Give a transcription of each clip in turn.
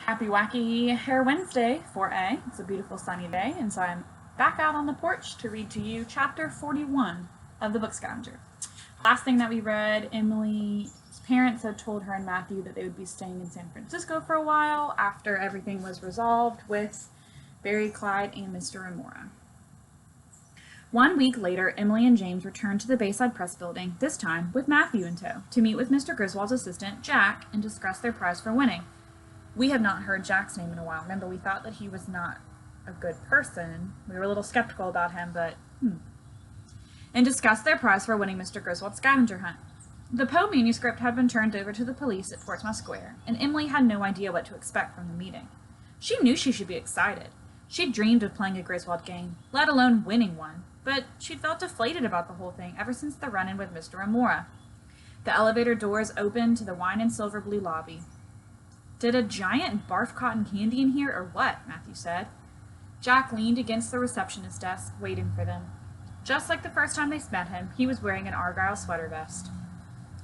Happy Wacky Hair Wednesday 4A. It's a beautiful sunny day, and so I'm back out on the porch to read to you chapter 41 of the book Scavenger. Last thing that we read, Emily's parents had told her and Matthew that they would be staying in San Francisco for a while after everything was resolved with Barry, Clyde, and Mr. Remora. 1 week later, Emily and James returned to the Bayside Press building, this time with Matthew in tow, to meet with Mr. Griswold's assistant, Jack, and discuss their prize for winning. We have not heard Jack's name in a while. Remember, we thought that he was not a good person. We were a little skeptical about him, but and discussed their prize for winning Mr. Griswold's scavenger hunt. The Poe manuscript had been turned over to the police at Portsmouth Square, and Emily had no idea what to expect from the meeting. She knew she should be excited. She'd dreamed of playing a Griswold game, let alone winning one, but she'd felt deflated about the whole thing ever since the run-in with Mr. Remora. The elevator doors opened to the wine and silver blue lobby. "Did a giant barf cotton candy in here, or what?" Matthew said. Jack leaned against the receptionist's desk, waiting for them. Just like the first time they met him, he was wearing an Argyle sweater vest.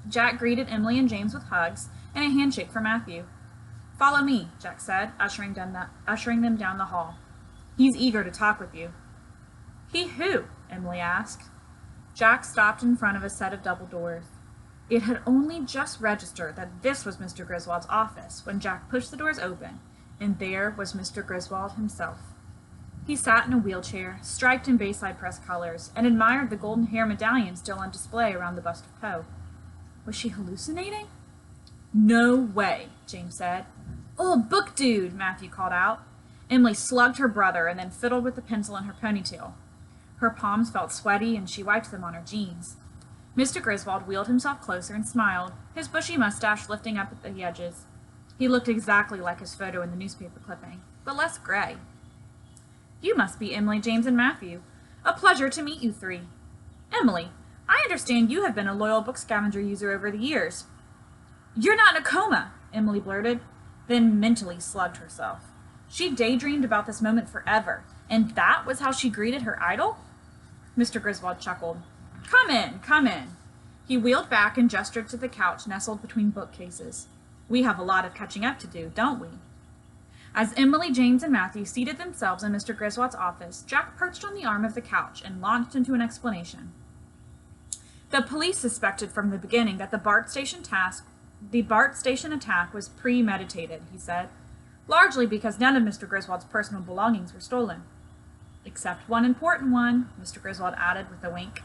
Jack greeted Emily and James with hugs and a handshake for Matthew. "Follow me," Jack said, ushering them down the hall. "He's eager to talk with you." "He who?" Emily asked. Jack stopped in front of a set of double doors. It had only just registered that this was Mr. Griswold's office when Jack pushed the doors open, and there was Mr. Griswold himself. He sat in a wheelchair, striped in Bayside Press colors, and admired the golden hair medallion still on display around the bust of Poe. Was she hallucinating? "No way," James said. "Old book dude," Matthew called out. Emily slugged her brother and then fiddled with the pencil in her ponytail. Her palms felt sweaty, and she wiped them on her jeans. Mr. Griswold wheeled himself closer and smiled, his bushy mustache lifting up at the edges. He looked exactly like his photo in the newspaper clipping, but less gray. "You must be Emily, James, and Matthew. A pleasure to meet you three. Emily, I understand you have been a loyal book scavenger user over the years." "You're not in a coma," Emily blurted, then mentally slugged herself. She daydreamed about this moment forever, and that was how she greeted her idol? Mr. Griswold chuckled. Come in, come in." He wheeled back and gestured to the couch nestled between bookcases. "We have a lot of catching up to do, don't we?" As Emily, James, and Matthew seated themselves in Mr. Griswold's office, Jack perched on the arm of the couch and launched into an explanation. "The police suspected from the beginning that the BART station attack was premeditated," he said, "largely because none of Mr. Griswold's personal belongings were stolen. Except one important one," Mr. Griswold added with a wink.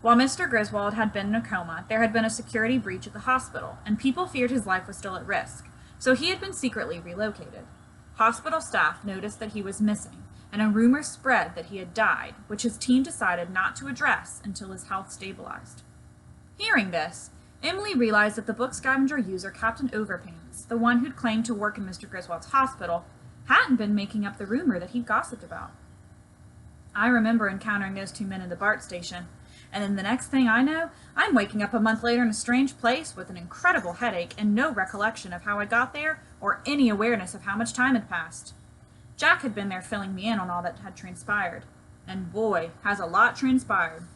While Mr. Griswold had been in a coma, there had been a security breach at the hospital, and people feared his life was still at risk, so he had been secretly relocated. Hospital staff noticed that he was missing, and a rumor spread that he had died, which his team decided not to address until his health stabilized. Hearing this, Emily realized that the book scavenger user Captain Overpants, the one who'd claimed to work in Mr. Griswold's hospital, hadn't been making up the rumor that he'd gossiped about. "I remember encountering those two men in the BART station, and then the next thing I know, I'm waking up a month later in a strange place with an incredible headache and no recollection of how I got there or any awareness of how much time had passed." Jack had been there filling me in on all that had transpired, and boy, has a lot transpired.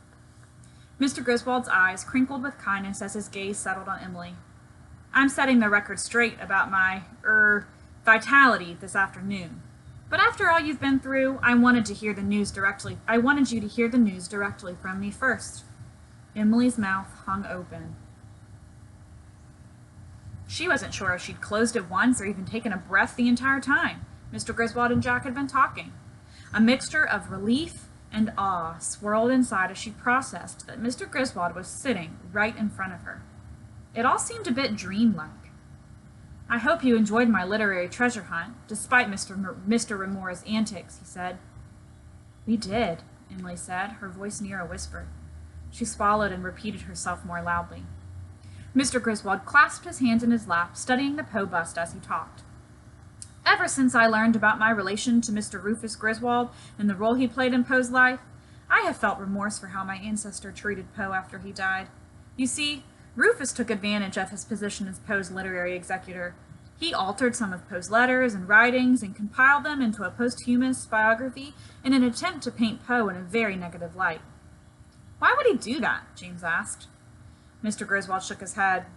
Mr. Griswold's eyes crinkled with kindness as his gaze settled on Emily. "I'm setting the record straight about my, vitality this afternoon. But after all you've been through, I wanted you to hear the news directly from me first." Emily's mouth hung open. She wasn't sure if she'd closed it once or even taken a breath the entire time Mr. Griswold and Jack had been talking. A mixture of relief and awe swirled inside as she processed that Mr. Griswold was sitting right in front of her. It all seemed a bit dreamlike. "I hope you enjoyed my literary treasure hunt, despite Mr. Remora's antics," he said. "We did," Emily said, her voice near a whisper. She swallowed and repeated herself more loudly. Mr. Griswold clasped his hands in his lap, studying the Poe bust as he talked. "Ever since I learned about my relation to Mr. Rufus Griswold and the role he played in Poe's life, I have felt remorse for how my ancestor treated Poe after he died. You see, Rufus took advantage of his position as Poe's literary executor. He altered some of Poe's letters and writings and compiled them into a posthumous biography in an attempt to paint Poe in a very negative light." "Why would he do that?" James asked. Mr. Griswold shook his head.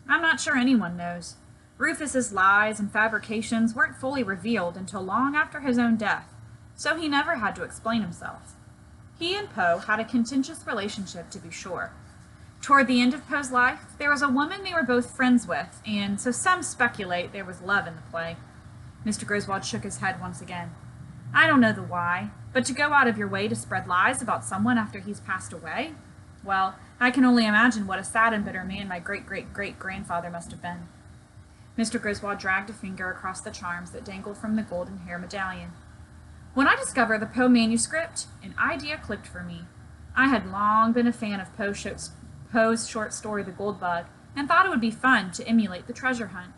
"I'm not sure anyone knows. Rufus's lies and fabrications weren't fully revealed until long after his own death, so he never had to explain himself. He and Poe had a contentious relationship, to be sure. Toward the end of Poe's life, there was a woman they were both friends with, and so some speculate there was love in the play. Mr. Griswold shook his head once again. I don't know the why, but to go out of your way to spread lies about someone after he's passed away? Well, I can only imagine what a sad and bitter man my great-great-great-grandfather must have been. Mr. Griswold dragged a finger across the charms that dangled from the golden hair medallion. When I discovered the Poe manuscript, an idea clicked for me. I had long been a fan of Poe's short story, The Gold Bug, and thought it would be fun to emulate the treasure hunt.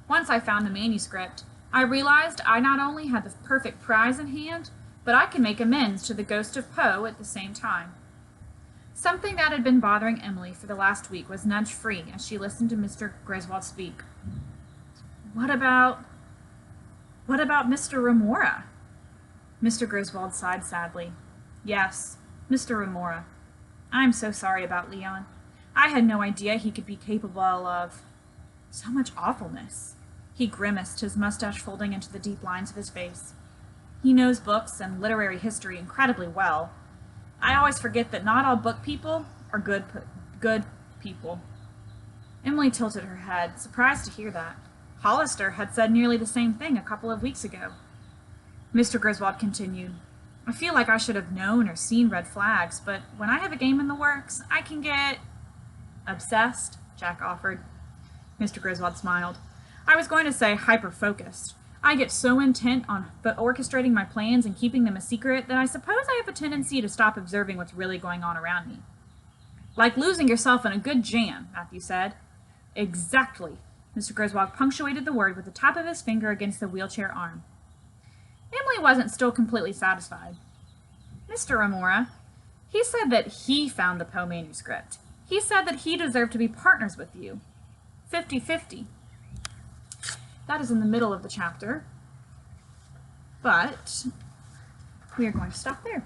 Once I found the manuscript, I realized I not only had the perfect prize in hand, but I could make amends to the ghost of Poe at the same time. Something that had been bothering Emily for the last week was nudged free as she listened to Mr. Griswold speak. What about Mr. Remora? Mr. Griswold sighed sadly. Yes, Mr. Remora. I'm so sorry about Leon. I had no idea he could be capable of so much awfulness. He grimaced, his mustache folding into the deep lines of his face. He knows books and literary history incredibly well. I always forget that not all book people are good people. Emily tilted her head, surprised to hear that. Hollister had said nearly the same thing a couple of weeks ago. Mr. Griswold continued, I feel like I should have known or seen red flags, but when I have a game in the works, I can get obsessed, Jack offered. Mr. Griswold smiled. I was going to say hyper-focused. I get so intent on orchestrating my plans and keeping them a secret that I suppose I have a tendency to stop observing what's really going on around me. Like losing yourself in a good jam, Matthew said. Exactly. Mr. Griswold punctuated the word with the tap of his finger against the wheelchair arm. Emily wasn't still completely satisfied. Mr. Remora, he said that he found the Poe manuscript. He said that he deserved to be partners with you. 50-50. That is in the middle of the chapter, but we are going to stop there.